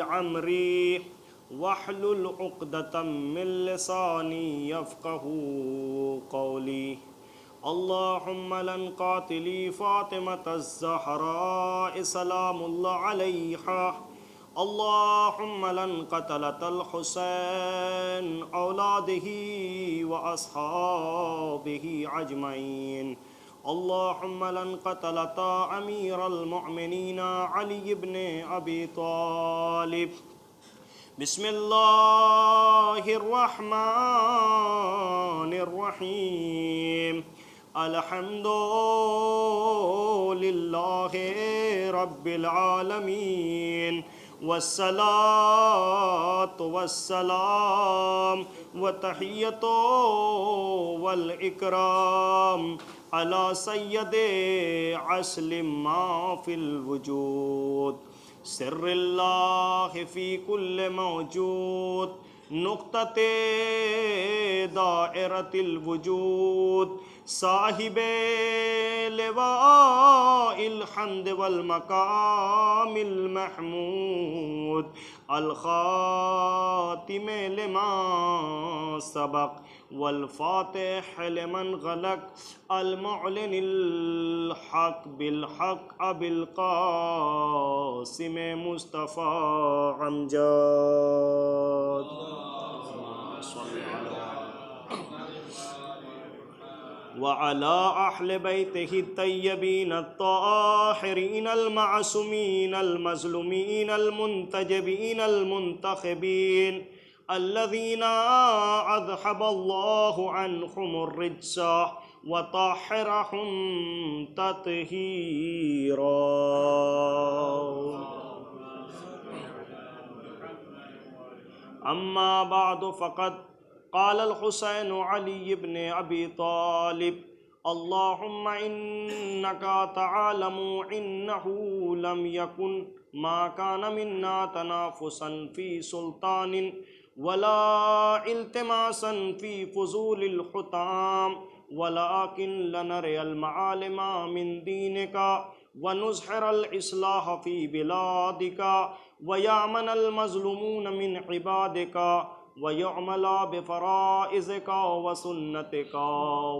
أمري واحلل عقدة من لساني يفقهوا قولي اللهم لن قاتلي فاطمة الزهراء سلام الله عليها اللهم لن قتلت الحسين أولاده وأصحابه أجمعين اللهم لن قتلت أمير المؤمنين علي بن أبي طالب بسم الله الرحمن الرحيم الحمد لله رب العالمين والصلاة والسلام وتحية والإكرام على سيد عسل ما في الوجود سر الله في كل موجود نقطة دائرة الوجود صاحب لواء الحمد والمقام المحمود الخاتم لما سبق والفاتح لمن غلق المعلن الحق بالحق أبي القاسم مصطفى امجد وعلى أهل بيته الطيبين الطاهرين المعصومين المظلومين المنتجبين المنتخبين الذين أذهب الله عنهم الرجس وطهرهم تطهيرا. أما بعد فقد قال الحسين علي بن أبي طالب اللهم إنك تعلم إنه لم يكن ما كان منا تنافسا في سلطان ولا التماسا في فضول الحطام ولكن لنري المعالم من دينك ونظهر الإصلاح في بلادك ويأمن المظلومون من عبادك ويعمل بفرائضك وسنتك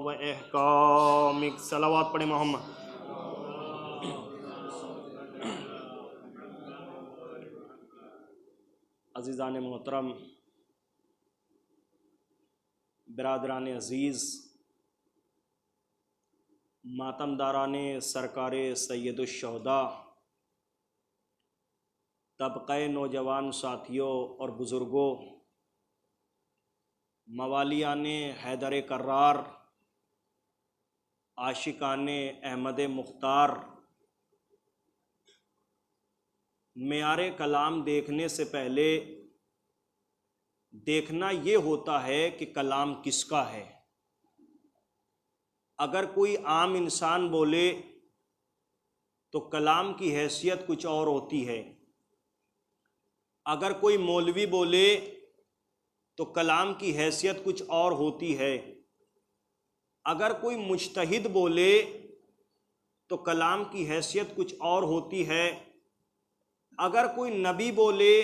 وإحكامك. صلوات پڑھیں محمد. عزیزان محترم، برادران عزیز، ماتمداران سرکار سید الشہداء، طبقہ نوجوان ساتھیوں اور بزرگوں، موالیان حیدر کرار، عاشقان احمد مختار، معیار کلام دیکھنے سے پہلے دیکھنا یہ ہوتا ہے کہ کلام کس کا ہے. اگر کوئی عام انسان بولے تو کلام کی حیثیت کچھ اور ہوتی ہے. اگر کوئی مولوی بولے تو کلام کی حیثیت کچھ اور ہوتی ہے. اگر کوئی مجتہد بولے تو کلام کی حیثیت کچھ اور ہوتی ہے. اگر کوئی نبی بولے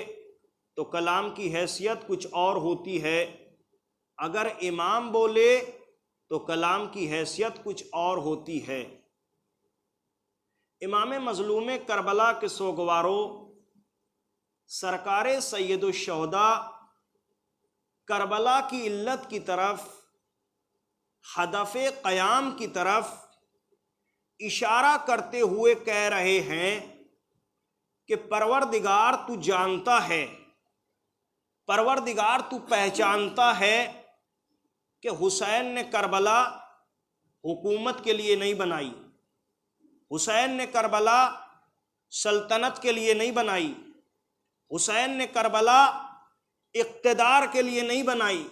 تو کلام کی حیثیت کچھ اور ہوتی ہے. اگر امام بولے تو کلام کی حیثیت کچھ اور ہوتی ہے. امام مظلوم کربلا کے سوگواروں، سرکار سید الشہداء کربلا کی علت کی طرف، ہدف قیام کی طرف اشارہ کرتے ہوئے کہہ رہے ہیں کہ پروردگار تو جانتا ہے، پروردگار تو پہچانتا ہے کہ حسین نے کربلا حکومت کے لیے نہیں بنائی، حسین نے کربلا سلطنت کے لیے نہیں بنائی، حسین نے کربلا اقتدار کے لیے نہیں بنائی،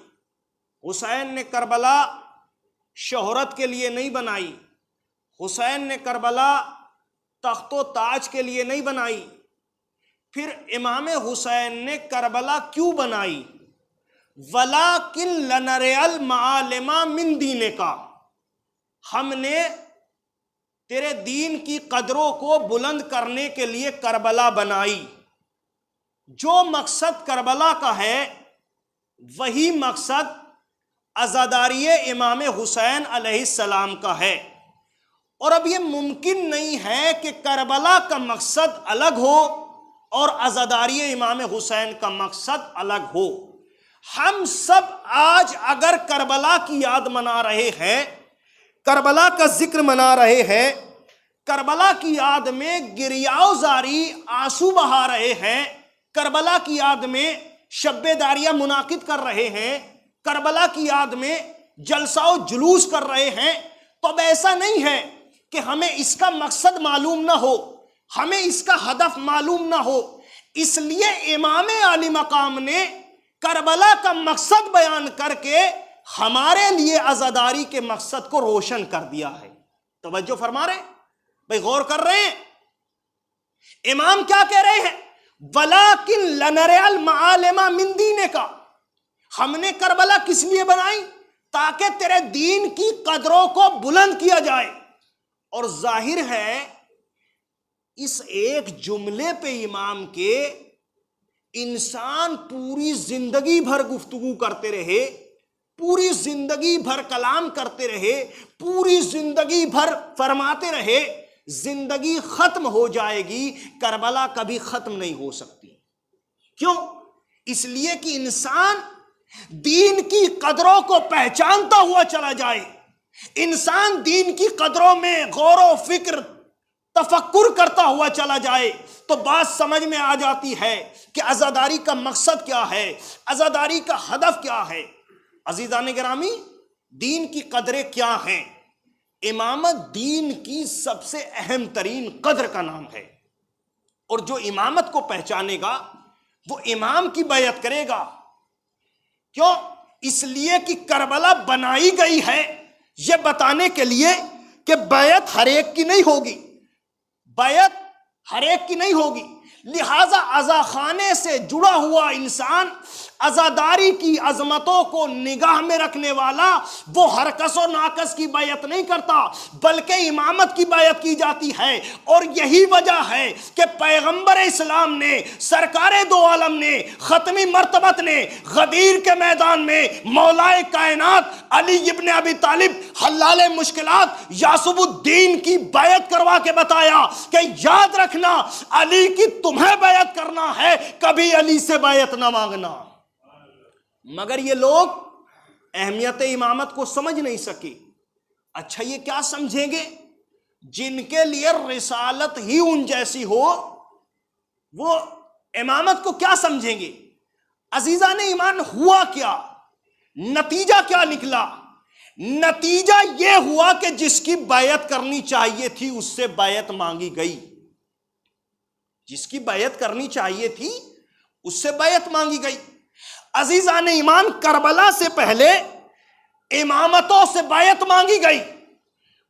حسین نے کربلا شہرت کے لیے نہیں بنائی، حسین نے کربلا تخت و تاج کے لیے نہیں بنائی. پھر امام حسین نے کربلا کیوں بنائی؟ وَلَٰكِن لَنَرِيَ الْمَعَالِمَ مِن دِينِكَ، ہم نے تیرے دین کی قدروں کو بلند کرنے کے لیے کربلا بنائی. جو مقصد کربلا کا ہے وہی مقصد عزاداری امام حسین علیہ السلام کا ہے، اور اب یہ ممکن نہیں ہے کہ کربلا کا مقصد الگ ہو اور عزاداری امام حسین کا مقصد الگ ہو۔ ہم سب آج اگر کربلا کی یاد منا رہے ہیں، کربلا کا ذکر منا رہے ہیں، کربلا کی یاد میں گریاؤ زاری آنسو بہا رہے ہیں، کربلا کی یاد میں شب داریہ منعقد کر رہے ہیں، کربلا کی یاد میں جلسہ و جلوس کر رہے ہیں، تو اب ایسا نہیں ہے کہ ہمیں اس کا مقصد معلوم نہ ہو، ہمیں اس کا ہدف معلوم نہ ہو۔ اس لیے امام عالی مقام نے کربلا کا مقصد بیان کر کے ہمارے لیے عزاداری کے مقصد کو روشن کر دیا ہے۔ توجہ فرما رہے ہیں بھائی، غور کر رہے ہیں؟ امام کیا کہہ رہے ہیں؟ وَلَٰكِن لَنَرَى الْمَعَالِمَ مِن دِينِكَ، ہم نے کربلا کس لیے بنائی؟ تاکہ تیرے دین کی قدروں کو بلند کیا جائے۔ اور ظاہر ہے اس ایک جملے پہ امام کے انسان پوری زندگی بھر گفتگو کرتے رہے، پوری زندگی بھر کلام کرتے رہے، پوری زندگی بھر فرماتے رہے، زندگی ختم ہو جائے گی، کربلا کبھی ختم نہیں ہو سکتی۔ کیوں؟ اس لیے کہ انسان دین کی قدروں کو پہچانتا ہوا چلا جائے، انسان دین کی قدروں میں غور و فکر تفکر کرتا ہوا چلا جائے، تو بات سمجھ میں آ جاتی ہے کہ عزاداری کا مقصد کیا ہے، عزاداری کا ہدف کیا ہے۔ عزیزان گرامی، دین کی قدریں کیا ہیں؟ امامت دین کی سب سے اہم ترین قدر کا نام ہے، اور جو امامت کو پہچانے گا وہ امام کی بیعت کرے گا۔ کیوں؟ اس لیے کہ کربلا بنائی گئی ہے یہ بتانے کے لیے کہ بیعت ہر ایک کی نہیں ہوگی، بیعت ہر ایک کی نہیں ہوگی، لہذا عزا خانے سے جڑا ہوا انسان عزاداری کی عظمتوں کو نگاہ میں رکھنے والا وہ ہر کس و ناکس کی بیعت نہیں کرتا، بلکہ امامت کی بیعت کی جاتی ہے۔ اور یہی وجہ ہے کہ پیغمبر اسلام نے، سرکار دو عالم نے، ختمی مرتبت نے غدیر کے میدان میں مولائے کائنات علی ابن ابی طالب حلال مشکلات یاسب الدین کی بیعت کروا کے بتایا کہ یاد رکھنا علی کی تمہیں بیعت کرنا ہے، کبھی علی سے بیعت نہ مانگنا۔ مگر یہ لوگ اہمیت امامت کو سمجھ نہیں سکے۔ اچھا یہ کیا سمجھیں گے؟ جن کے لیے رسالت ہی ان جیسی ہو وہ امامت کو کیا سمجھیں گے؟ عزیزان ایمان، ہوا کیا؟ نتیجہ کیا نکلا؟ نتیجہ یہ ہوا کہ جس کی بیعت کرنی چاہیے تھی اس سے بیعت مانگی گئی، جس کی بیعت کرنی چاہیے تھی اس سے بیعت مانگی گئی۔ عزیزان ایمان، کربلا سے پہلے امامتوں سے بیعت مانگی گئی،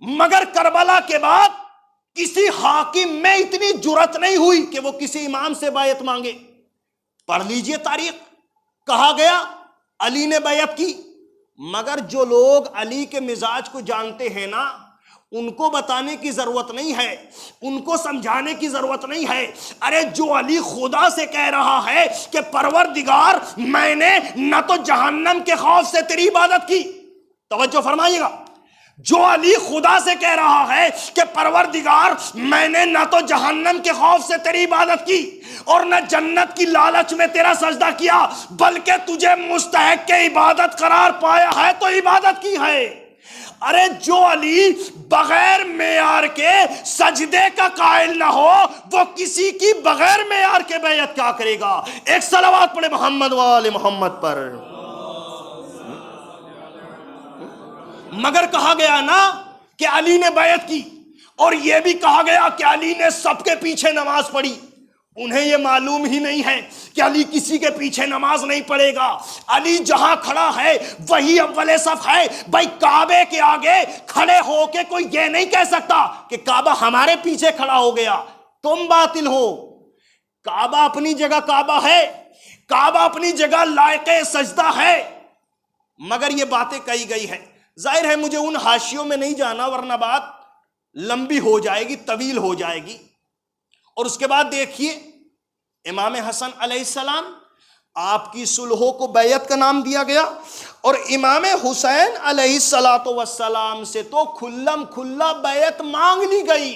مگر کربلا کے بعد کسی حاکم میں اتنی جرأت نہیں ہوئی کہ وہ کسی امام سے بیعت مانگے۔ پڑھ لیجئے تاریخ، کہا گیا علی نے بیعت کی، مگر جو لوگ علی کے مزاج کو جانتے ہیں نا، ان کو بتانے کی ضرورت نہیں ہے، ان کو سمجھانے کی ضرورت نہیں ہے۔ ارے جو علی خدا سے کہہ رہا ہے کہ پروردگار میں نے نہ تو جہنم کے خوف سے تیری عبادت کی، توجہ فرمائیے گا، جو علی خدا سے کہہ رہا ہے کہ پروردگار میں نے نہ تو جہنم کے خوف سے تیری عبادت کی اور نہ جنت کی لالچ میں تیرا سجدہ کیا، بلکہ تجھے مستحق کے عبادت قرار پایا ہے تو عبادت کی ہے۔ ارے جو علی بغیر معیار کے سجدے کا قائل نہ ہو وہ کسی کی بغیر معیار کے بیعت کیا کرے گا؟ ایک صلوات پڑھے محمد وآل محمد پر۔ مگر کہا گیا نا کہ علی نے بیعت کی، اور یہ بھی کہا گیا کہ علی نے سب کے پیچھے نماز پڑھی۔ انہیں یہ معلوم ہی نہیں ہے کہ علی کسی کے پیچھے نماز نہیں پڑھے گا، علی جہاں کھڑا ہے وہی اول صف ہے۔ بھائی کعبے کے آگے کھڑے ہو کے کوئی یہ نہیں کہہ سکتا کہ کعبہ ہمارے پیچھے کھڑا ہو گیا، تم باطل ہو۔ کعبہ اپنی جگہ کعبہ ہے، کعبہ اپنی جگہ لائق سجدہ ہے، مگر یہ باتیں کہی گئی ہے۔ ظاہر ہے مجھے ان حاشیوں میں نہیں جانا ورنہ بات لمبی ہو جائے گی، طویل ہو جائے گی۔ اور اس کے بعد دیکھیے امام حسن علیہ السلام، آپ کی صلحوں کو بیعت کا نام دیا گیا، اور امام حسین علیہ السلام سے تو کھلم کھلا بیعت مانگ لی گئی،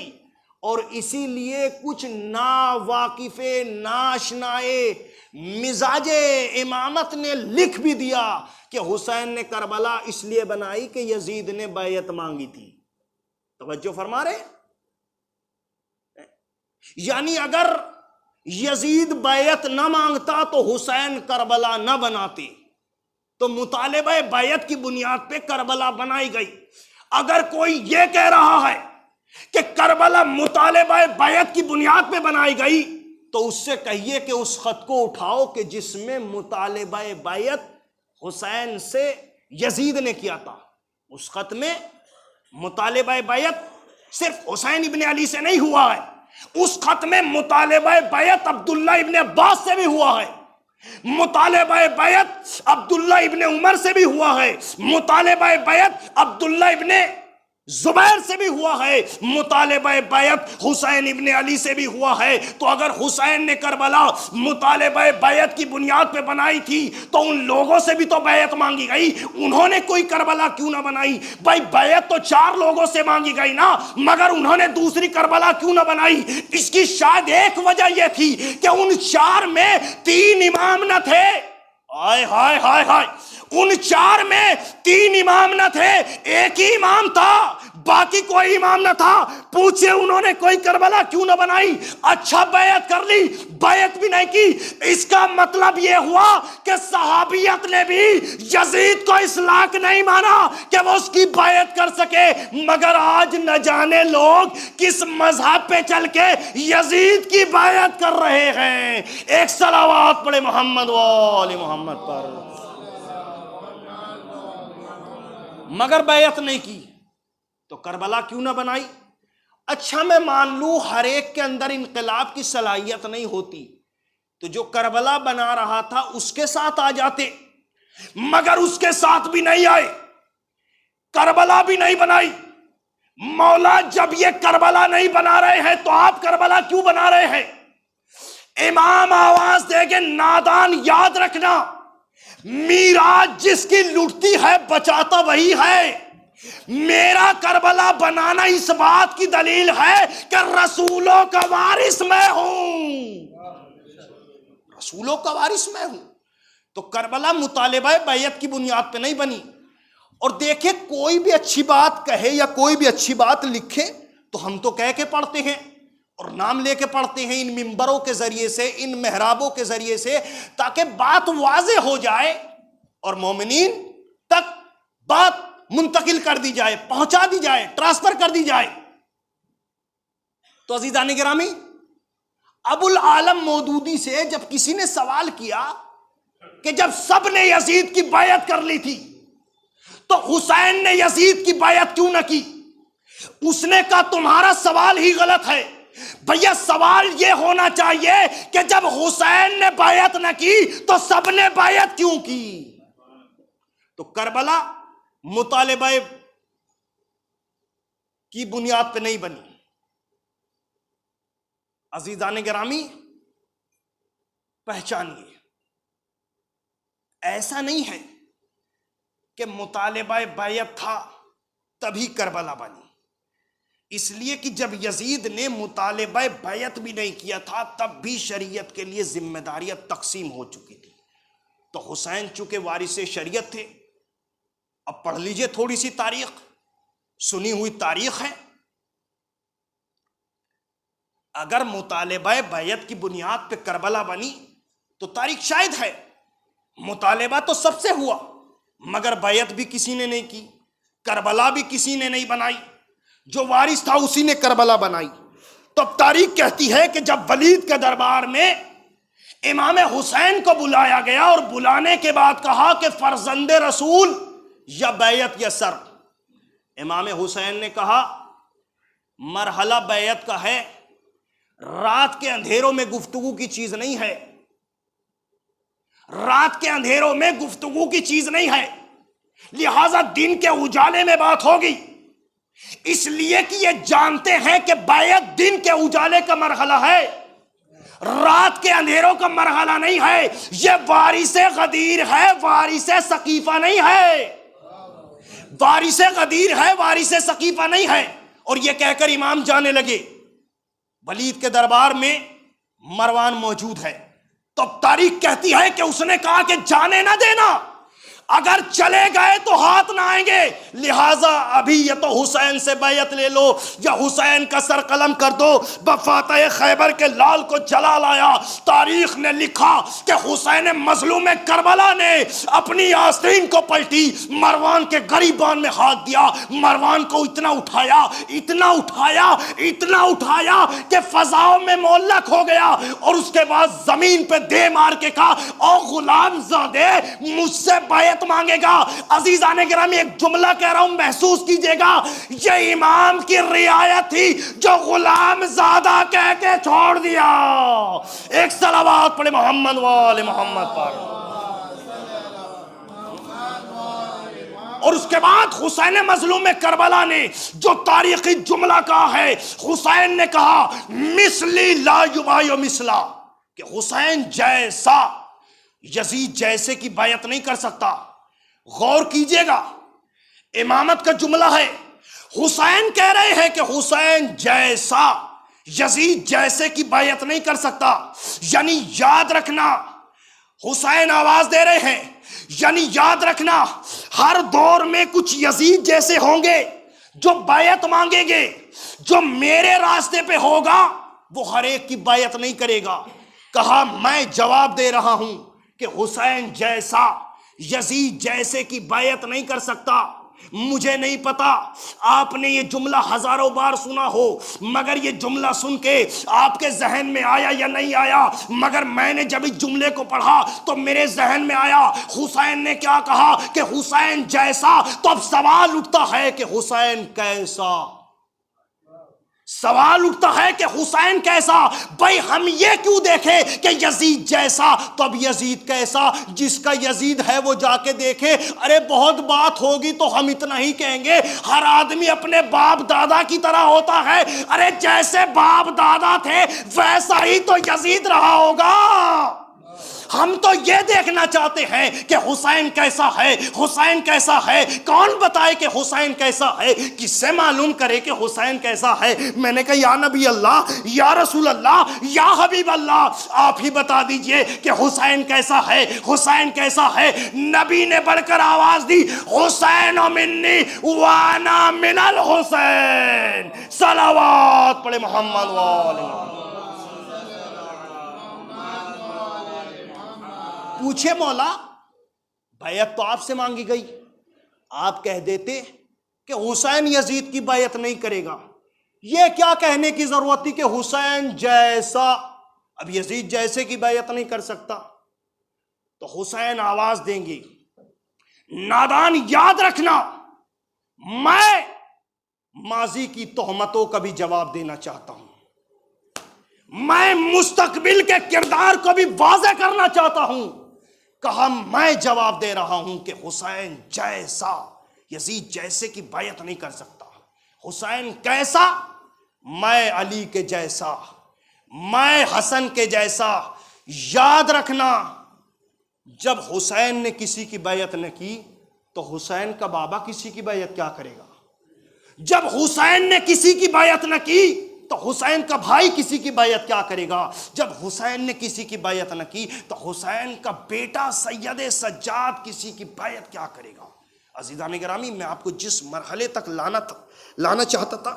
اور اسی لیے کچھ ناواقف ناشنائے مزاج امامت نے لکھ بھی دیا کہ حسین نے کربلا اس لیے بنائی کہ یزید نے بیعت مانگی تھی۔ توجہ فرما رہے ہیں؟ یعنی اگر یزید بیعت نہ مانگتا تو حسین کربلا نہ بناتے، تو مطالبہ بیعت کی بنیاد پہ کربلا بنائی گئی۔ اگر کوئی یہ کہہ رہا ہے کہ کربلا مطالبہ بیعت کی بنیاد پہ بنائی گئی، تو اس سے کہیے کہ اس خط کو اٹھاؤ کہ جس میں مطالبہ بیعت حسین سے یزید نے کیا تھا۔ اس خط میں مطالبہ بیعت صرف حسین ابن علی سے نہیں ہوا ہے، اس خط میں مطالبہ بیعت عبداللہ ابن عباس سے بھی ہوا ہے، مطالبہ بیعت عبداللہ ابن عمر سے بھی ہوا ہے، مطالبہ بیعت عبداللہ ابن زبیر سے بھی ہوا ہے، مطالبہ بیعت حسین ابن علی سے بھی ہوا ہے۔ تو اگر حسین نے کربلا مطالبہ بیعت کی بنیاد پہ بنائی تھی تو ان لوگوں سے بھی تو بیعت مانگی گئی، انہوں نے کوئی کربلا کیوں نہ بنائی؟ بھائی بیعت تو 4 لوگوں سے مانگی گئی نا، مگر انہوں نے دوسری کربلا کیوں نہ بنائی؟ اس کی شاید ایک وجہ یہ تھی کہ ان 4 میں 3 امام نہ تھے۔ ہائے ہائے ہائے ہائے، ان 4 میں 3 امام نہ تھے، ایک ہی امام تھا، باقی کوئی امام نہ تھا۔ پوچھے انہوں نے کوئی کربلا کیوں نہ بنائی؟ اچھا بیعت کر لی، بیعت بھی نہیں کی، اس کا مطلب یہ ہوا کہ صحابیت نے بھی یزید کو اس لائق نہیں مانا کہ وہ اس کی بیعت کر سکے۔ مگر آج نہ جانے لوگ کس مذہب پہ چل کے یزید کی بیعت کر رہے ہیں۔ ایک صلوات پڑھے محمد و آل محمد پر۔ مگر بیعت نہیں کی تو کربلا کیوں نہ بنائی؟ اچھا میں مان لوں ہر ایک کے اندر انقلاب کی صلاحیت نہیں ہوتی، تو جو کربلا بنا رہا تھا اس کے ساتھ آ جاتے، مگر اس کے ساتھ بھی نہیں آئے، کربلا بھی نہیں بنائی۔ مولا جب یہ کربلا نہیں بنا رہے ہیں تو آپ کربلا کیوں بنا رہے ہیں؟ امام آواز دے گے نادان یاد رکھنا، میراث جس کی لٹتی ہے بچاتا وہی ہے۔ میرا کربلا بنانا اس بات کی دلیل ہے کہ رسولوں کا وارث میں ہوں، رسولوں کا وارث میں ہوں۔ تو کربلا مطالبہ بیعت کی بنیاد پہ نہیں بنی۔ اور دیکھیں کوئی بھی اچھی بات کہے یا کوئی بھی اچھی بات لکھے تو ہم تو کہہ کے پڑھتے ہیں اور نام لے کے پڑھتے ہیں ان ممبروں کے ذریعے سے، ان محرابوں کے ذریعے سے، تاکہ بات واضح ہو جائے اور مومنین تک بات منتقل کر دی جائے، پہنچا دی جائے، ٹرانسفر کر دی جائے۔ تو عزیزان گرامی، ابو العالم مودودی سے جب کسی نے سوال کیا کہ جب سب نے یزید کی بیعت کر لی تھی تو حسین نے یزید کی بیعت کیوں نہ کی؟ اس نے کہا تمہارا سوال ہی غلط ہے بھیا، سوال یہ ہونا چاہیے کہ جب حسین نے بیعت نہ کی تو سب نے بیعت کیوں کی؟ تو کربلا مطالبہ کی بنیاد پہ نہیں بنی۔ عزیزان گرامی پہچانیے، ایسا نہیں ہے کہ مطالبہ بیعت تھا تبھی کربلا بنی، اس لیے کہ جب یزید نے مطالبہ بیعت بھی نہیں کیا تھا تب بھی شریعت کے لیے ذمہ داریاں تقسیم ہو چکی تھی۔ تو حسین چونکہ وارث شریعت تھے، اب پڑھ لیجئے تھوڑی سی تاریخ، سنی ہوئی تاریخ ہے۔ اگر مطالبہ بیعت کی بنیاد پہ کربلا بنی تو تاریخ شاہد ہے، مطالبہ تو سب سے ہوا مگر بیعت بھی کسی نے نہیں کی، کربلا بھی کسی نے نہیں بنائی، جو وارث تھا اسی نے کربلا بنائی۔ تو اب تاریخ کہتی ہے کہ جب ولید کے دربار میں امام حسین کو بلایا گیا اور بلانے کے بعد کہا کہ فرزند رسول یا بیعت یا سر، امام حسین نے کہا مرحلہ بیعت کا ہے، رات کے اندھیروں میں گفتگو کی چیز نہیں ہے، رات کے اندھیروں میں گفتگو کی چیز نہیں ہے، لہذا دن کے اجالے میں بات ہوگی، اس لیے کہ یہ جانتے ہیں کہ بیعت دن کے اجالے کا مرحلہ ہے۔ رات کے اندھیروں کا مرحلہ نہیں ہے، یہ وارث غدیر ہے، وارث ثقیفہ نہیں ہے، وارث غدیر ہے، وارث ثقیفہ نہیں ہے۔ اور یہ کہہ کر امام جانے لگے۔ ولید کے دربار میں مروان موجود ہے، تو تاریخ کہتی ہے کہ اس نے کہا کہ جانے نہ دینا، اگر چلے گئے تو ہاتھ نہ آئیں گے، لہٰذا ابھی یا تو حسین سے بیعت لے لو یا حسین کا سر قلم کر دو۔ بفاتح خیبر کے لال کو جلا لایا۔ تاریخ نے لکھا کہ حسین مظلوم کربلا نے اپنی آستین کو پلٹی، مروان کے گریبان میں ہاتھ دیا، مروان کو اتنا اٹھایا، اتنا اٹھایا، اتنا اٹھایا کہ فضاؤں میں معلق ہو گیا، اور اس کے بعد زمین پہ دے مار کے کہا او غلام زادے مجھ سے بیعت مانگے گا۔ عزیزان گرامی ایک جملہ کہہ رہا ہوں، محسوس کیجئے گا، یہ امام کی رعایت تھی جو غلام زادہ کہہ کے چھوڑ دیا۔ ایک صلوات پڑھے محمد وآل محمد پر۔ اور اس کے بعد حسین مظلوم کربلا نے جو تاریخی جملہ کہا ہے، حسین نے کہا مثلی لا یبایع مثلا، کہ حسین جیسا یزید جیسے کی بیعت نہیں کر سکتا۔ غور کیجئے گا، امامت کا جملہ ہے، حسین کہہ رہے ہیں کہ حسین جیسا یزید جیسے کی بیعت نہیں کر سکتا، یعنی یاد رکھنا، حسین آواز دے رہے ہیں، یعنی یاد رکھنا ہر دور میں کچھ یزید جیسے ہوں گے جو بیعت مانگیں گے، جو میرے راستے پہ ہوگا وہ ہر ایک کی بیعت نہیں کرے گا۔ کہا میں جواب دے رہا ہوں کہ حسین جیسا یزید جیسے کی بیعت نہیں کر سکتا۔ مجھے نہیں پتا آپ نے یہ جملہ ہزاروں بار سنا ہو، مگر یہ جملہ سن کے آپ کے ذہن میں آیا یا نہیں آیا، مگر میں نے جب اس جملے کو پڑھا تو میرے ذہن میں آیا حسین نے کیا کہا کہ حسین جیسا۔ تو اب سوال اٹھتا ہے کہ حسین کیسا، سوال اٹھتا ہے کہ حسین کیسا۔ بھائی ہم یہ کیوں دیکھیں کہ یزید جیسا، تو اب یزید کیسا؟ جس کا یزید ہے وہ جا کے دیکھے۔ ارے بہت بات ہوگی تو ہم اتنا ہی کہیں گے، ہر آدمی اپنے باپ دادا کی طرح ہوتا ہے۔ ارے جیسے باپ دادا تھے ویسا ہی تو یزید رہا ہوگا۔ ہم تو یہ دیکھنا چاہتے ہیں کہ حسین کیسا ہے، حسین کیسا ہے۔ کون بتائے کہ حسین کیسا ہے؟ کس سے معلوم کرے کہ حسین کیسا ہے؟ میں نے کہا یا نبی اللہ، یا رسول اللہ، یا حبیب اللہ، آپ ہی بتا دیجئے کہ حسین کیسا ہے، حسین کیسا ہے۔ نبی نے بڑھ کر آواز دی حسین منی وانا من الحسین۔ صلوات پڑھے محمد وآل محمد۔ پوچھے مولا بیعت تو آپ سے مانگی گئی، آپ کہہ دیتے کہ حسین یزید کی بیعت نہیں کرے گا، یہ کیا کہنے کی ضرورت تھی کہ حسین جیسا؟ اب یزید جیسے کی بیعت نہیں کر سکتا تو حسین آواز دیں گے نادان یاد رکھنا میں ماضی کی تہمتوں کا بھی جواب دینا چاہتا ہوں، میں مستقبل کے کردار کو بھی واضح کرنا چاہتا ہوں۔ کہا میں جواب دے رہا ہوں کہ حسین جیسا یزید جیسے کی بیعت نہیں کر سکتا۔ حسین کیسا؟ میں علی کے جیسا، میں حسن کے جیسا۔ یاد رکھنا جب حسین نے کسی کی بیعت نہ کی تو حسین کا بابا کسی کی بیعت کیا کرے گا؟ جب حسین نے کسی کی بیعت نہ کی تو حسین کا بھائی کسی کی بیعت کیا کرے گا؟ جب حسین نے کسی کی بیعت نہ کی تو حسین کا بیٹا سید سجاد کسی کی بیعت کیا کرے گا؟ عزیزان گرامی، میں آپ کو جس مرحلے تک لانا چاہتا تھا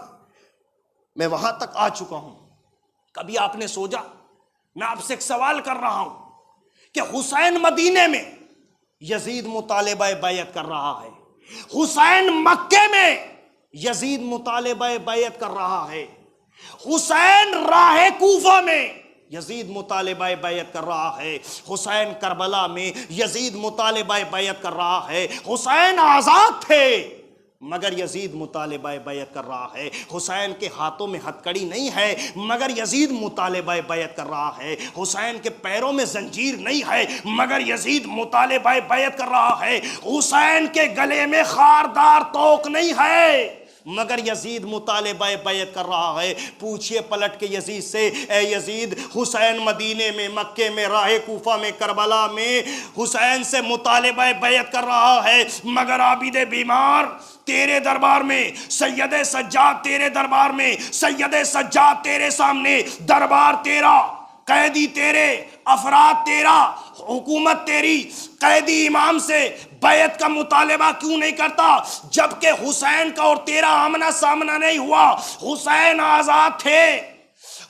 میں وہاں تک آ چکا ہوں۔ کبھی آپ نے سوچا، میں آپ سے ایک سوال کر رہا ہوں کہ حسین مدینے میں یزید مطالبہ بیعت کر رہا ہے، حسین مکے میں یزید مطالبہ بیعت کر رہا ہے، حسین راہ کوفہ میں یزید مطالبہ بیعت کر رہا ہے، حسین کربلا میں یزید مطالبہ بیعت کر رہا ہے، حسین آزاد تھے مگر یزید مطالبہ بیعت کر رہا ہے، حسین کے ہاتھوں میں ہتکڑی نہیں ہے مگر یزید مطالبہ بیعت کر رہا ہے، حسین کے پیروں میں زنجیر نہیں ہے مگر یزید مطالبہ بیعت کر رہا ہے، حسین کے گلے میں خاردار توق نہیں ہے مگر یزید مطالبہ بیعت کر رہا ہے۔ پوچھئے پلٹ کے یزید سے، اے یزید، حسین مدینے میں، مکے میں، راہ کوفہ میں، کربلا میں حسین سے مطالبہ بیعت کر رہا ہے، مگر عابد بیمار تیرے دربار میں، سید سجاد تیرے دربار میں، سید سجاد تیرے سامنے، دربار تیرا، قیدی تیرے، افراد تیرا، حکومت تیری، قیدی امام سے بیعت کا مطالبہ کیوں نہیں کرتا؟ جبکہ حسین کا اور تیرا آمنا سامنا نہیں ہوا، حسین آزاد تھے،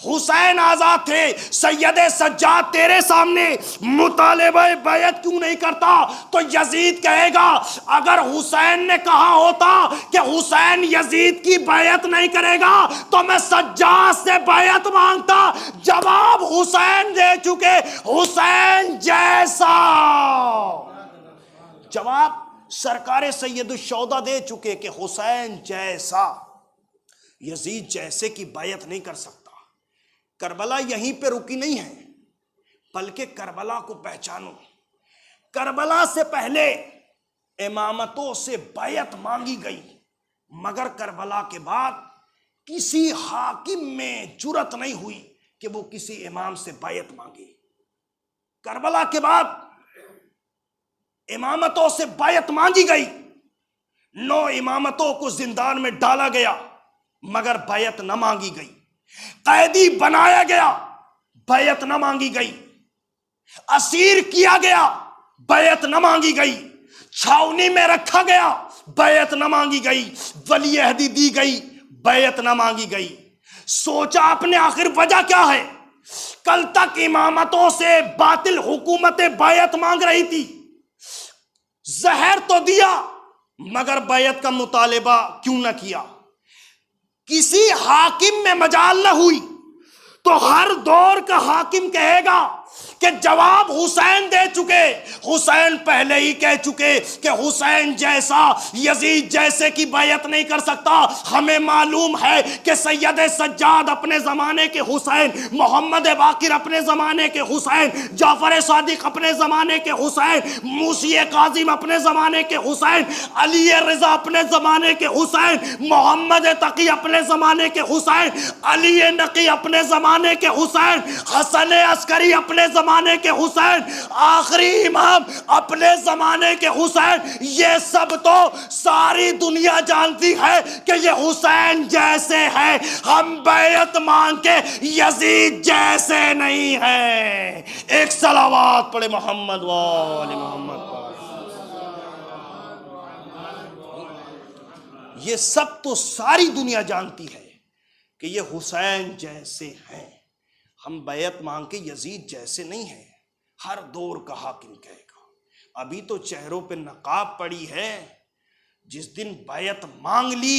حسین آزاد تھے، سید سجاد تیرے سامنے مطالبہ بیعت کیوں نہیں کرتا؟ تو یزید کہے گا اگر حسین نے کہا ہوتا کہ حسین یزید کی بیعت نہیں کرے گا تو میں سجاد سے بیعت مانگتا۔ جواب حسین دے چکے، حسین جیسا، جواب سرکار سید الشہداء دے چکے کہ حسین جیسا، یزید جیسے کی بیعت نہیں کر سکتا۔ کربلا یہیں پہ رکی نہیں ہے، بلکہ کربلا کو پہچانو۔ کربلا سے پہلے امامتوں سے بیعت مانگی گئی، مگر کربلا کے بعد کسی حاکم میں جرأت نہیں ہوئی کہ وہ کسی امام سے بیعت مانگے۔ کربلا کے بعد امامتوں سے بیعت مانگی گئی، 9 امامتوں کو زندان میں ڈالا گیا مگر بیعت نہ مانگی گئی، قیدی بنایا گیا، بیعت نہ مانگی گئی، اسیر کیا گیا، بیعت نہ مانگی گئی، چھاؤنی میں رکھا گیا، بیعت نہ مانگی گئی، ولی عہدی دی گئی، بیعت نہ مانگی گئی۔ سوچا اپنے آخر وجہ کیا ہے؟ کل تک امامتوں سے باطل حکومتیں بیعت مانگ رہی تھی، زہر تو دیا مگر بیعت کا مطالبہ کیوں نہ کیا؟ کسی حاکم میں مجال نہ ہوئی تو ہر دور کا حاکم کہے گا کہ جواب حسین دے چکے، حسین پہلے ہی کہہ چکے کہ حسین جیسا یزید جیسے کی بیعت نہیں کر سکتا۔ ہمیں معلوم ہے کہ سید سجاد اپنے زمانے کے حسین، محمد باقر اپنے زمانے کے حسین، جعفر صادق اپنے زمانے کے حسین، موسی کاظم اپنے زمانے کے حسین، علی رضا اپنے زمانے کے حسین، محمد تقی اپنے زمانے کے حسین، علی نقی اپنے زمانے کے حسین، حسن عسکری اپنے زمانے کے حسین، آخری امام اپنے زمانے کے حسین، یہ سب تو ساری دنیا جانتی ہے کہ یہ حسین جیسے ہیں، ہم بیعت مانگ کے یزید جیسے نہیں ہیں۔ ایک صلوات پڑھے محمد وآل محمد۔ یہ سب تو ساری دنیا جانتی ہے کہ یہ حسین جیسے ہیں، ہم بیعت مانگ کے یزید جیسے نہیں ہیں۔ ہر دور کا حاکم کہے گا۔ ابھی تو چہروں پہ نقاب پڑی ہے، جس دن بیعت مانگ لی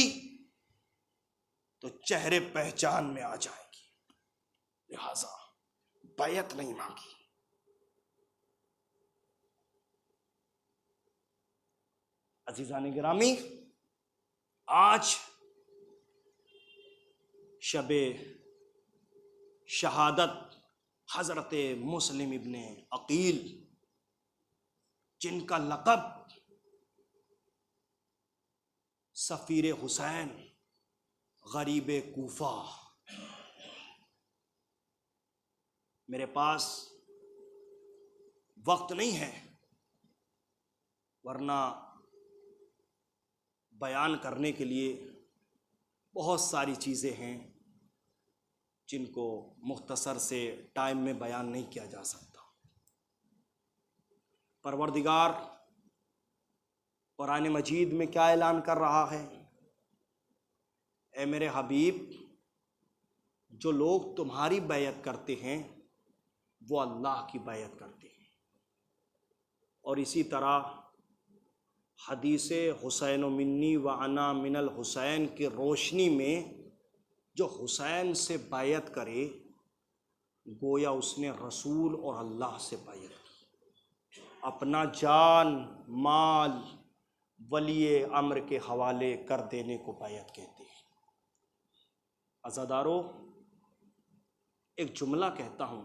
تو چہرے پہچان میں آ جائیں گی، لہذا بیعت نہیں مانگی۔ عزیزان گرامی، آج شب شہادت حضرت مسلم ابن عقیل، جن کا لقب سفیر حسین، غریب کوفہ، میرے پاس وقت نہیں ہے ورنہ بیان کرنے کے لیے بہت ساری چیزیں ہیں جن کو مختصر سے ٹائم میں بیان نہیں کیا جا سکتا۔ پروردگار قرآن مجید میں کیا اعلان کر رہا ہے؟ اے میرے حبیب، جو لوگ تمہاری بیعت کرتے ہیں وہ اللہ کی بیعت کرتے ہیں۔ اور اسی طرح حدیث حسین منی و انا من الحسین کی روشنی میں جو حسین سے بیعت کرے گویا اس نے رسول اور اللہ سے بیعت کی، اپنا جان مال ولی امر کے حوالے کر دینے کو بیعت کہتے ہیں۔ عزادارو، ایک جملہ کہتا ہوں،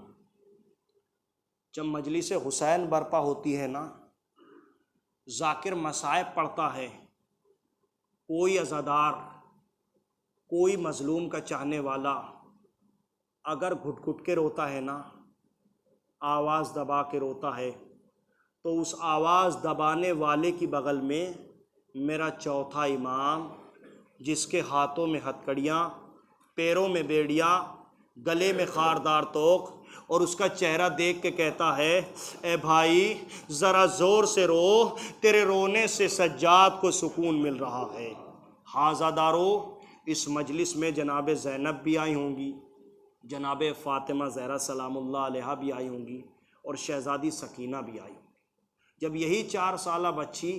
جب مجلس حسین برپا ہوتی ہے نا، ذاکر مصائب پڑھتا ہے، کوئی عزادار کوئی مظلوم کا چاہنے والا اگر گھٹ گھٹ کے روتا ہے نا، آواز دبا کے روتا ہے، تو اس آواز دبانے والے کی بغل میں میرا چوتھا امام، جس کے ہاتھوں میں ہتھکڑیاں، پیروں میں بیڑیاں، گلے میں خاردار توق، اور اس کا چہرہ دیکھ کے کہتا ہے اے بھائی ذرا زور سے رو، تیرے رونے سے سجاد کو سکون مل رہا ہے۔ حاضہ دارو، اس مجلس میں جناب زینب بھی آئی ہوں گی، جناب فاطمہ زہرا سلام اللہ علیہا بھی آئی ہوں گی، اور شہزادی سکینہ بھی آئی ہوں گی۔ جب یہی 4 سالہ بچی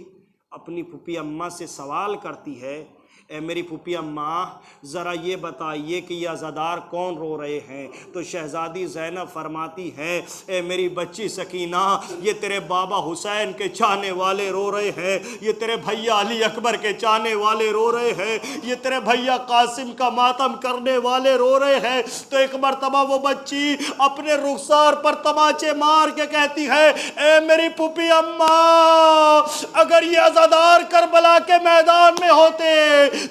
اپنی پھوپھی اماں سے سوال کرتی ہے اے میری پھوپھی اماں ذرا یہ بتائیے کہ یہ عزادار کون رو رہے ہیں، تو شہزادی زینب فرماتی ہے اے میری بچی سکینہ، یہ تیرے بابا حسین کے چاہنے والے رو رہے ہیں، یہ تیرے بھیا علی اکبر کے چاہنے والے رو رہے ہیں، یہ تیرے بھیا قاسم کا ماتم کرنے والے رو رہے ہیں۔ تو ایک مرتبہ وہ بچی اپنے رخسار پر تماچے مار کے کہتی ہے اے میری پھوپھی اماں، اگر یہ عزادار کربلا کے میدان میں ہوتے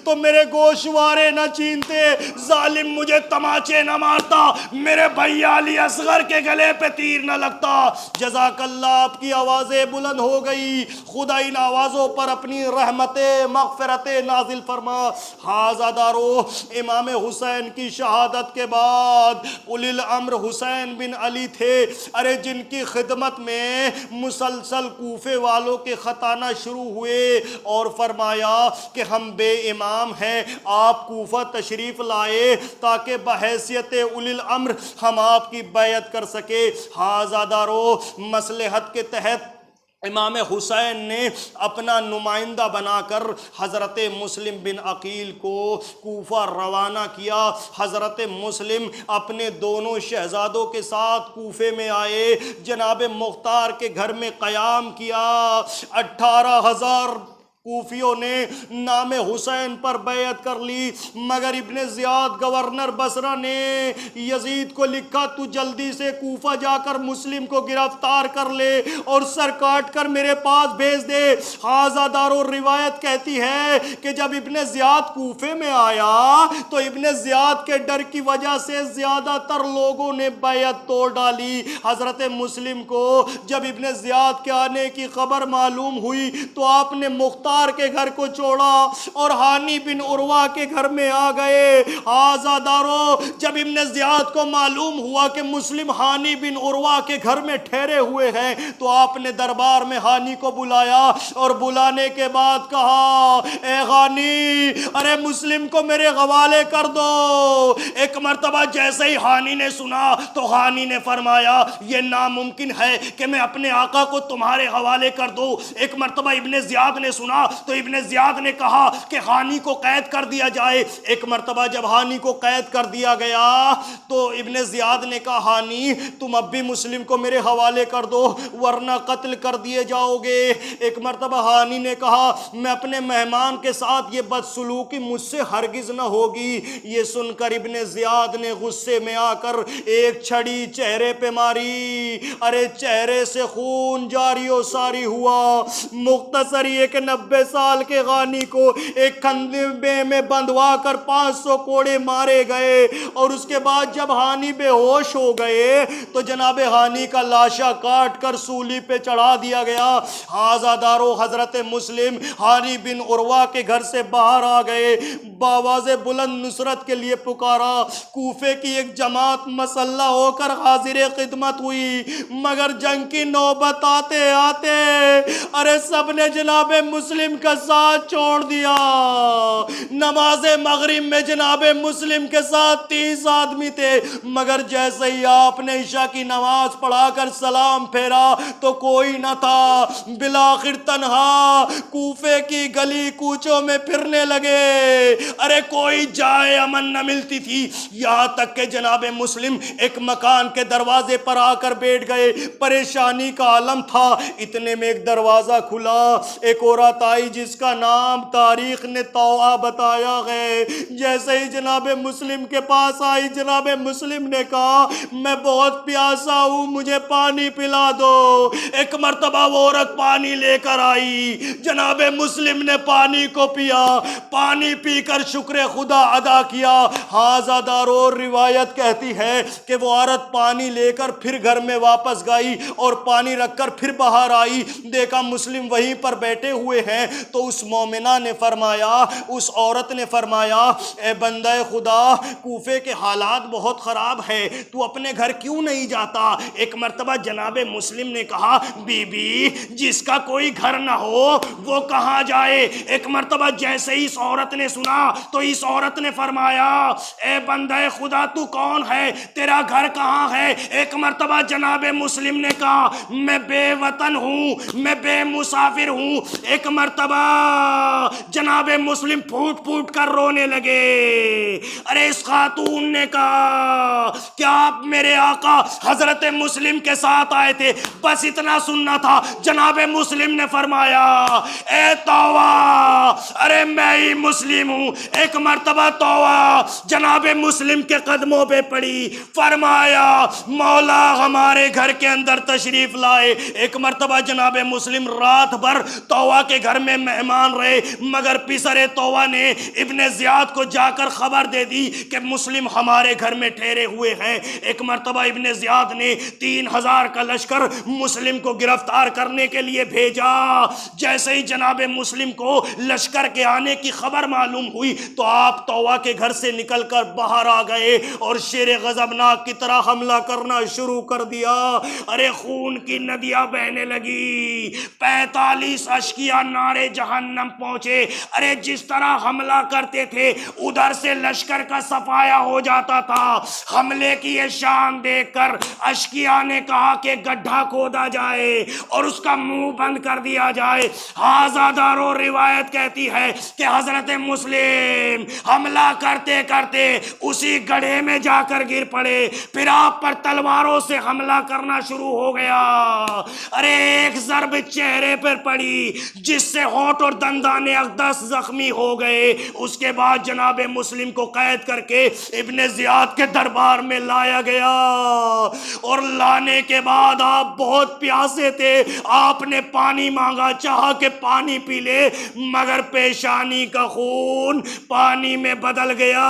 تو میرے گوشوارے نہ چینتے، ظالم مجھے تماچے نہ مارتا، میرے بھیا علی اصغر کے گلے پہ تیر نہ لگتا۔ جزاک اللہ، آپ کی آوازیں بلند ہو گئی، خدا ان آوازوں پر اپنی رحمت مغفرت نازل فرما۔ حاضہ دارو، امام حسین کی شہادت کے بعد اولی الامر حسین بن علی تھے، ارے جن کی خدمت میں مسلسل کوفے والوں کے خط آنا شروع ہوئے اور فرمایا کہ ہم بے امام ہیں، آپ کوفہ تشریف لائے تاکہ بحیثیت اولی الامر ہم آپ کی بیعت کر سکے۔ حاضہ دارو، مصلحت کے تحت امام حسین نے اپنا نمائندہ بنا کر حضرت مسلم بن عقیل کو کوفہ روانہ کیا۔ حضرت مسلم اپنے دونوں شہزادوں کے ساتھ کوفے میں آئے، جناب مختار کے گھر میں قیام کیا۔ 18,000 کوفیوں نے نام حسین پر بیعت کر لی، مگر ابن زیاد گورنر بصرہ نے یزید کو لکھا تو جلدی سے کوفہ جا کر مسلم کو گرفتار کر لے اور سر کاٹ کر میرے پاس بھیج دے۔ حاضہ دارو، روایت کہتی ہے کہ جب ابن زیاد کوفے میں آیا تو ابن زیاد کے ڈر کی وجہ سے زیادہ تر لوگوں نے بیعت توڑ ڈالی۔ حضرت مسلم کو جب ابن زیاد کے آنے کی خبر معلوم ہوئی تو آپ نے مختار کے گھر کو چھوڑا اور ہانی بن عروہ کے گھر میں آ گئے۔ حاضہ دارو، جب ابن زیاد کو معلوم ہوا کہ مسلم ہانی بن عروہ کے گھر میں ٹھہرے ہوئے ہیں تو آپ نے دربار میں ہانی کو بلایا اور بلانے کے بعد کہا اے ہانی، ارے مسلم کو میرے حوالے کر دو۔ ایک مرتبہ جیسے ہی ہانی نے سنا تو ہانی نے فرمایا یہ ناممکن ہے کہ میں اپنے آقا کو تمہارے حوالے کر دوں۔ ایک مرتبہ ابن زیاد نے سنا تو ابن زیاد نے کہا کہ ہانی کو قید کر دیا جائے۔ ایک مرتبہ جب ہانی کو قید کر دیا گیا تو ابن زیاد نے کہا ہانی تم اب بھی مسلم کو میرے حوالے کر دو ورنہ قتل کر دیے جاؤ گے۔ ایک مرتبہ ہانی نے کہا میں اپنے مہمان کے ساتھ یہ بدسلوکی مجھ سے ہرگز نہ ہوگی۔ یہ سن کر ابن زیاد نے غصے میں آ کر ایک چھڑی چہرے پہ ماری، ارے چہرے سے خون جاری و ساری ہوا۔ مختصر یہ کہ 90 سال کے غانی کو ایک کھندے میں بندھوا کر 500 کوڑے مارے گئے، اور اس کے بعد جب ہانی بے ہوش ہو گئے تو جناب ہانی کا لاشا کاٹ کر سولی پہ چڑھا دیا گیا۔ حاضہ دارو، حضرت مسلم ہانی بن عروہ کے گھر سے باہر آ گئے، بآواز بلند نصرت کے لیے پکارا۔ کوفے کی ایک جماعت مسلح ہو کر حاضر خدمت ہوئی، مگر جنگ کی نوبت آتے آتے ارے سب نے جناب مسلم کا ساتھ چھوڑ دیا۔ نماز مغرب میں جناب مسلم کے ساتھ 30 آدمی تھے، مگر جیسے ہی آپ نے عشاء کی نماز پڑھا کر سلام پھیرا تو کوئی نہ تھا۔ بالآخر تنہا کوفے کی گلی کوچوں میں پھرنے لگے، ارے کوئی جائے امن نہ ملتی تھی، یہاں تک کہ جناب مسلم ایک مکان کے دروازے پر آ کر بیٹھ گئے۔ پریشانی کا عالم تھا، اتنے میں ایک دروازہ کھلا، ایک عورت آئی جس کا نام تاریخ نے طوعہ بتایا ہے۔ جیسے ہی جناب مسلم کے پاس آئی، جناب مسلم نے کہا میں بہت پیاسا ہوں، مجھے پانی پلا دو۔ ایک مرتبہ وہ عورت پانی لے کر آئی، جناب مسلم نے پانی کو پیا، پانی پی کر شکر خدا ادا کیا۔ ہاذا دارور روایت کہتی ہے کہ وہ عورت پانی لے کر پھر گھر میں واپس گئی اور پانی رکھ کر پھر باہر آئی، دیکھا مسلم وہیں پر بیٹھے ہوئے ہیں، تو اس مومنہ نے فرمایا، اس عورت نے فرمایا اے بندہ خدا، کوفے کے حالات بہت خراب ہے، تو اپنے گھر کیوں نہیں جاتا؟ ایک مرتبہ جناب مسلم نے کہا بی بی جس کا کوئی گھر نہ ہو وہ کہاں جائے؟ ایک مرتبہ جیسے ہی اس عورت نے سنا تو اس عورت نے فرمایا اے بندہ خدا تو کون ہے؟ تیرا گھر کہاں ہے؟ ایک مرتبہ جناب مسلم نے کہا میں بے وطن ہوں، میں بے مسافر ہوں۔ ایک مرتبہ جناب مسلم پھوٹ پھوٹ کر رونے لگے۔ ارے اس خاتون نے کہا کیا آپ میرے آقا حضرت مسلم کے ساتھ آئے تھے؟ بس اتنا سننا تھا۔ جناب مسلم نے فرمایا اے طوعہ، ارے میں ہی مسلم ہوں۔ ایک مرتبہ طوعہ جناب مسلم کے قدموں پہ پڑی، فرمایا مولا ہمارے گھر کے اندر تشریف لائے۔ ایک مرتبہ جناب مسلم رات بھر طوعہ کے گھر میں مہمان رہے، مگر پسرے طوعہ نے ابن زیاد کو جا کر خبر دے دی کہ مسلم ہمارے گھر میں ٹھہرے ہوئے ہیں۔ ایک مرتبہ ابن زیاد نے 3000 کا لشکر مسلم کو گرفتار کرنے کے لیے بھیجا۔ جیسے ہی جناب مسلم کو لشکر کے آنے کی خبر معلوم ہوئی تو آپ طوعہ کے گھر سے نکل کر باہر آ گئے اور شیر غضبناک کی طرح حملہ کرنا شروع کر دیا۔ ارے خون کی ندیاں بہنے لگی، 45 اشقیاء نارے جہنم پہنچے۔ ارے جس طرح حملہ کرتے تھے ادھر سے لشکر کا صفایا ہو جاتا تھا۔ حملے کی یہ شان دیکھ کر اشقیاء نے کہا کہ گڈھا کھودا جائے اور اس کا منہ بند کر دیا جائے۔ ہاذا دارو روایت کہتی ہے کہ حضرت مسلم حملہ کرتے کرتے اسی گڑھے میں جا کر گر پڑے، پھر آپ پر تلواروں سے حملہ کرنا شروع ہو گیا۔ ارے ایک ضرب چہرے پر پڑی جس سے ہونٹ اور دندان اقدس زخمی ہو گئے۔ اس کے بعد جناب مسلم کو قید کر کے ابن زیاد کے دربار میں لایا گیا، اور لانے کے بعد آپ بہت پیاسے تھے، آپ نے پانی مانگا، چاہا کہ پانی پی لے، مگر پیشانی کا خون پانی میں بدل گیا۔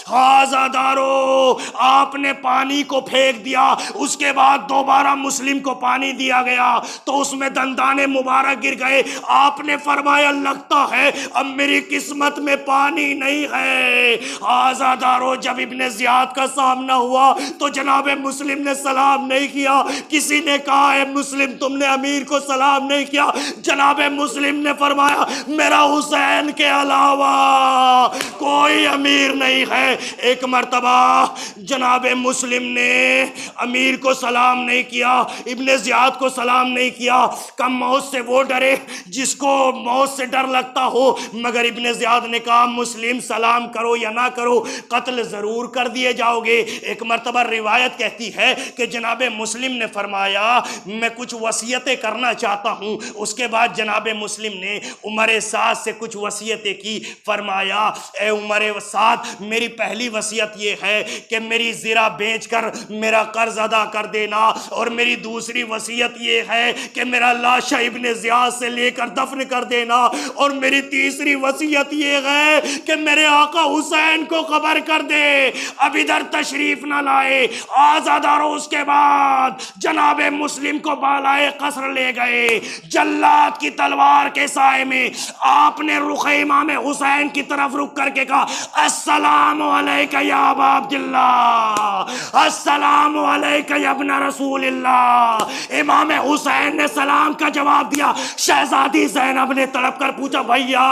ہاذا دارو، آپ نے پانی کو پھینک دیا، اس کے بعد دوبارہ مسلم کو پانی دیا گیا تو اس میں دندانے مبارک گر گئے۔ آپ نے فرمایا لگتا ہے اب میری قسمت میں پانی نہیں ہے۔ ہاذا دارو، جب ابن زیاد کا سامنا ہوا تو جناب مسلم نے سلام نہیں کیا۔ کسی نے کہا اے مسلم تم نے امیر کو سلام نہیں کیا؟ جناب مسلم نے فرمایا میرا حسین کے علاوہ کوئی امیر نہیں ہے۔ ایک مرتبہ جناب مسلم نے امیر کو سلام نہیں کیا، ابن زیاد کو سلام نہیں کیا۔ کم موت سے وہ ڈرے جس کو موت سے ڈر لگتا ہو، مگر ابن زیاد نے کہا مسلم سلام کرو یا نہ کرو قتل ضرور کر دیے جاؤ گے۔ ایک مرتبہ روایت کہتی ہے کہ جناب مسلم نے فرمایا میں کچھ وصیتیں کرنا چاہتا ہوں۔ اس کے بعد جناب مسلم نے عمر سعد سے کچھ وصیتیں کی۔ فرمایا اے عمر سعد، میری پہلی وصیت یہ ہے کہ میری زرہ بیچ کر میرا قرض ادا کر دینا، اور میری دوسری وصیت یہ ہے کہ میرا لاشہ ابن زیاد سے لے کر دفن کر دینا، اور میری تیسری وصیت یہ ہے کہ میرے آقا حسین کو خبر کر دے اب ادھر تشریف نہ لائے۔ آزادارو، اس کے بعد جناب مسلم کو بالائے قصر لے گئے۔ جلاد کی تلوار کے سائے میں آپ نے رخ امام حسین کی طرف رک کر کے کہا السلام علیکہ یا ابا عبداللہ، السلام علیکہ یا ابن رسول اللہ۔ امام حسین نے سلام کا جواب دیا۔ شہزادی زینب نے تڑپ کر پوچھا بھیا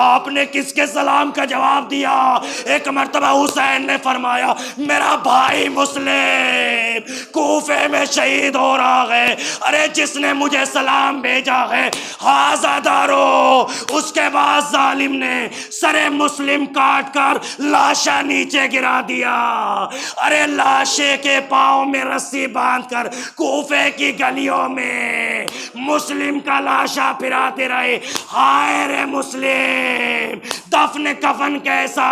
آپ نے کس کے سلام کا جواب دیا؟ ایک مرتبہ حسین نے فرمایا میرا بھائی مسلم کوفے میں شہید ہو رہا ہے، ارے جس نے مجھے سلام بھیجا ہے ہاذا دارو۔ اس کے بعد ظالم نے سر مسلم کاٹ کر لاشا نیچے گرا دیا۔ ارے لاشے کے پاؤں میں رسی باندھ کر کوفے کی گلیوں میں مسلم کا لاشا پھراتے رہے. ہائے رے مسلم، دفن کفن کیسا،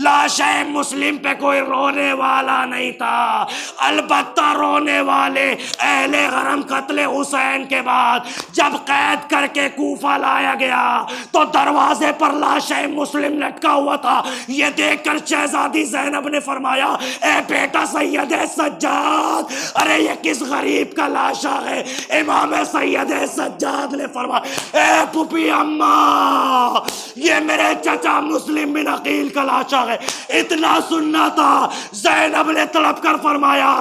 لاشا مسلم پہ کوئی رونے والا نہیں تھا. البتہ رونے والے اہل حرم قتل حسین کے بعد جب قید کر کے کوفہ لایا گیا تو دروازے پر لاشا مسلم لٹکا ہوا تھا. یہ دیکھ کر شہزادی زینب نے فرمایا اے بیٹا سید سجاد، ارے یہ کس غریب کا لاشا ہے؟ امام سید سجاد نے فرمایا اے پھوپھی اماں، یہ میرے چچا مسلم بن عقیل کا لاشا ہے. اتنا سننا تھا، زینب نے تڑپ کر فرمایا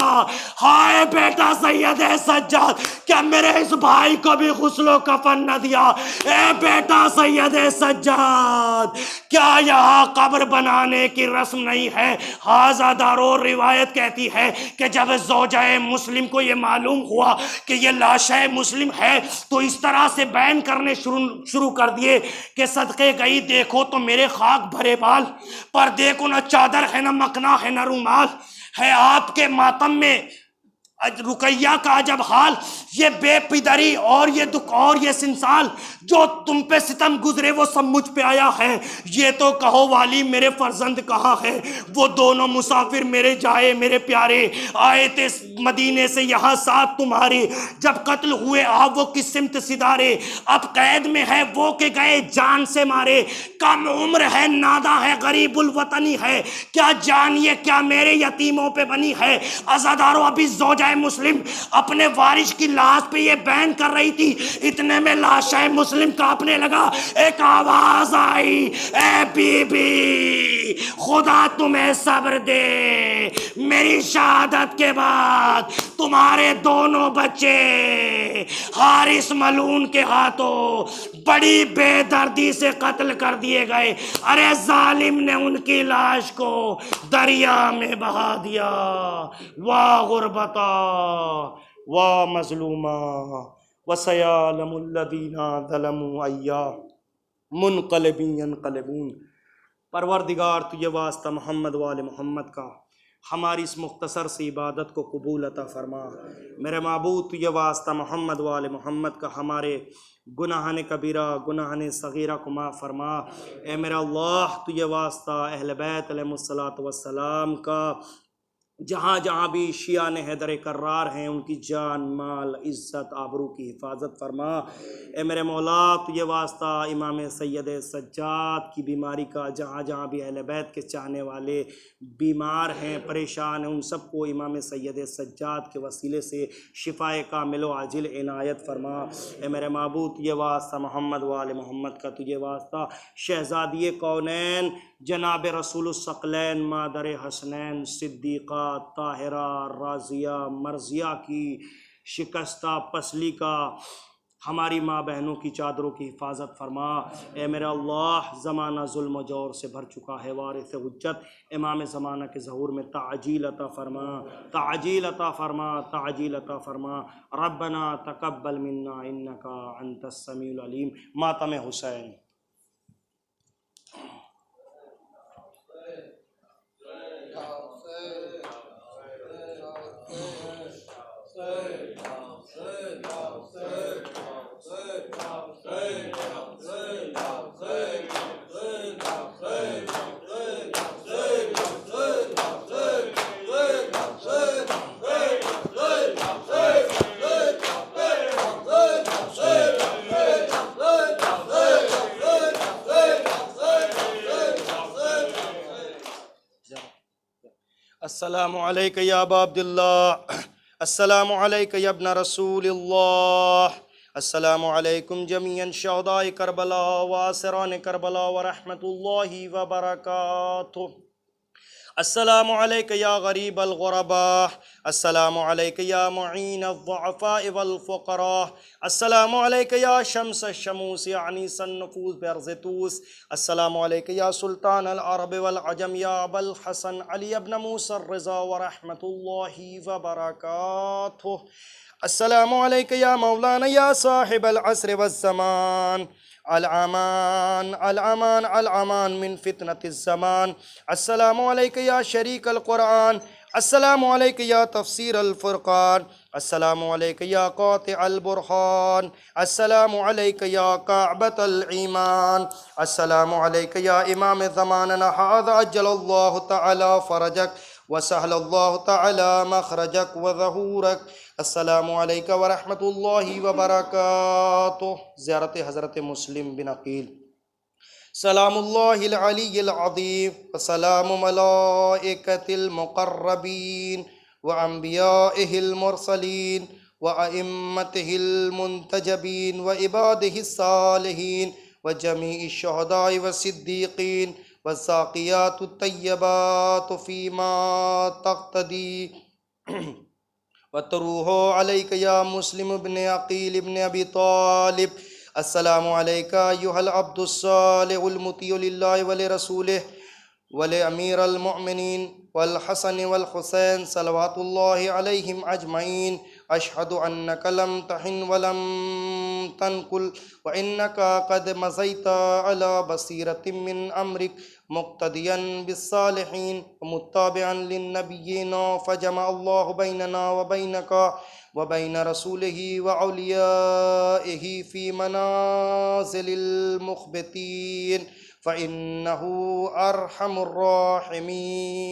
ہائے بیٹا سید سجاد، کیا میرے اس بھائی کو بھی غسل و کفن نہ دیا؟ اے بیٹا سید سجاد، کیا یہاں قبر بنانے کی رسم نہیں ہے؟ ہاذا دارو روایت کہتی ہے کہ جب زوجہ مسلم کو یہ معلوم ہوا کہ یہ لاشا مسلم ہے تو اس طرح سے بیان کرنے شروع کر دیے کہ صدقے گئی دیکھو تو میرے خاک بھرے بال پر دیکھو نہ چادر ہے نہ مکنا ہے نہ رومال ہے. آپ کے ماتم میں رقیہ کا عجب حال، یہ بے پدری اور یہ دکھ اور یہ سنسال جو تم پہ ستم گزرے وہ سب مجھ پہ آیا ہے. یہ تو کہو والی میرے فرزند کہاں ہے؟ وہ دونوں مسافر میرے جائے میرے پیارے آئے تھے مدینے سے یہاں ساتھ تمہارے، جب قتل ہوئے آپ وہ کس سمت سدارے، اب قید میں ہے وہ کہ گئے جان سے مارے. کم عمر ہے نادا ہے غریب الوطنی ہے، کیا جان یہ کیا میرے یتیموں پہ بنی ہے. عزادارو ابھی زوجہ مسلم اپنے وارث کی لاش پہ یہ بیان کر رہی تھی، اتنے میں لاشا مسلم کانپنے لگا. ایک آواز آئی اے بی بی خدا تمہیں صبر دے، میری شہادت کے بعد تمہارے دونوں بچے حارث ملعون کے ہاتھوں بڑی بے دردی سے قتل کر دیے گئے. ارے ظالم نے ان کی لاش کو دریا میں بہا دیا. واہ غربتا واہ مظلوما وسیعلم الذین ظلموا ایا منقلب ینقلبون. پروردگار تجھے واسطہ محمد وال محمد کا ہماری اس مختصر سی عبادت کو قبول عطا فرما. میرے معبود تجھے واسطہ محمد وال محمد کا ہمارے گناہان کبیرہ گناہان صغیرہ کو معاف فرما. اے میرا اللہ تجھے واسطہ اہل بیت علیہ الصلوۃ والسلام کا جہاں جہاں بھی شیعان حیدر کرار ہیں ان کی جان مال عزت آبرو کی حفاظت فرما. اے میرے مولا تجھے واسطہ امام سید سجاد کی بیماری کا جہاں جہاں بھی اہل بیت کے چاہنے والے بیمار ہیں پریشان ہیں ان سب کو امام سید سجاد کے وسیلے سے شفائے کامل و عاجل عنایت فرما. اے میرے معبود تجھے واسطہ محمد وآل محمد کا تجھے واسطہ شہزادی کونین جناب رسول الثقلین مادر حسنین صدیقہ طاہرہ راضیہ مرضیہ کی شکستہ پسلی کا ہماری ماں بہنوں کی چادروں کی حفاظت فرما. اے میرا اللہ زمانہ ظلم و جور سے بھر چکا ہے، وارث حجت امام زمانہ کے ظہور میں تعجیل عطا فرما، تعجیل عطا فرما، تعجیل عطا فرما. ربنا تقبل منا انک انت السمیع العلیم. ماتم حسین. السلام علیک یا ابا عبداللہ، السلام علیک یا ابن رسول اللہ، السلام علیکم جمیعا شہداء کربلا واسران کربلا ورحمۃ اللہ وبرکاتہ. السلام علیک یا غریب الغرباء، السلام علیک یا معین الضعفاء والفقراء، السلام علیک یا شمس الشموس عنیس النفوس برز توس، السلام علیک یا سلطان العرب والعجم یا ابا الحسن علی ابن موسیٰ الرضا ورحمۃ اللہ وبرکاتہ. السلام علیک یا مولانا یا صاحب العصر والزمان، الامان الامان الامان من فتنة الزمان. السلام علیک یا شریک القرآن، السلام علیک یا تفسیر الفرقان، السلام علیک یا قاطع البرہان، السلام علیک یا کعبۃ الایمان، السلام علیک یا امام زماننا ھذا عجل اللہ تعالی فرجک وسہل اللہ تعالی مخرجک وظہورک، السلام علیک ورحمۃ اللہ وبرکاتہ۔ زیارت حضرت مسلم بن عقیل۔ سلام اللہ العلی العظیم وسلام ملائکۃ المقربین وانبیائہ المرسلین وائمتہ المنتجبین وعبادہ الصالحین وجمیع الشہداء والصدیقین والزاکیات الطیبات فیما تقتدی وتروح علیک یا مسلم بن عقیل بن ابی طالب۔ السلام علیکہ ایہا العبد الصالح المطیع للہ ولرسولہ ولامیر المؤمنین والحسن والحسین صلوات اللہ علیہم اجمعین۔ اشہد انک لم تہن ولم تنکل وانک قد مضیت علی بصیرۃ من امرک مقتدیا بالصالحین ومتابعا للنبیین، فجمع اللہ بیننا وبینک وبین رسولہ وأولیائہ فی منازل المخبتین فإنہ ارحم الراحمین۔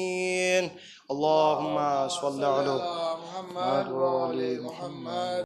اللہم صل علی محمد وآل محمد۔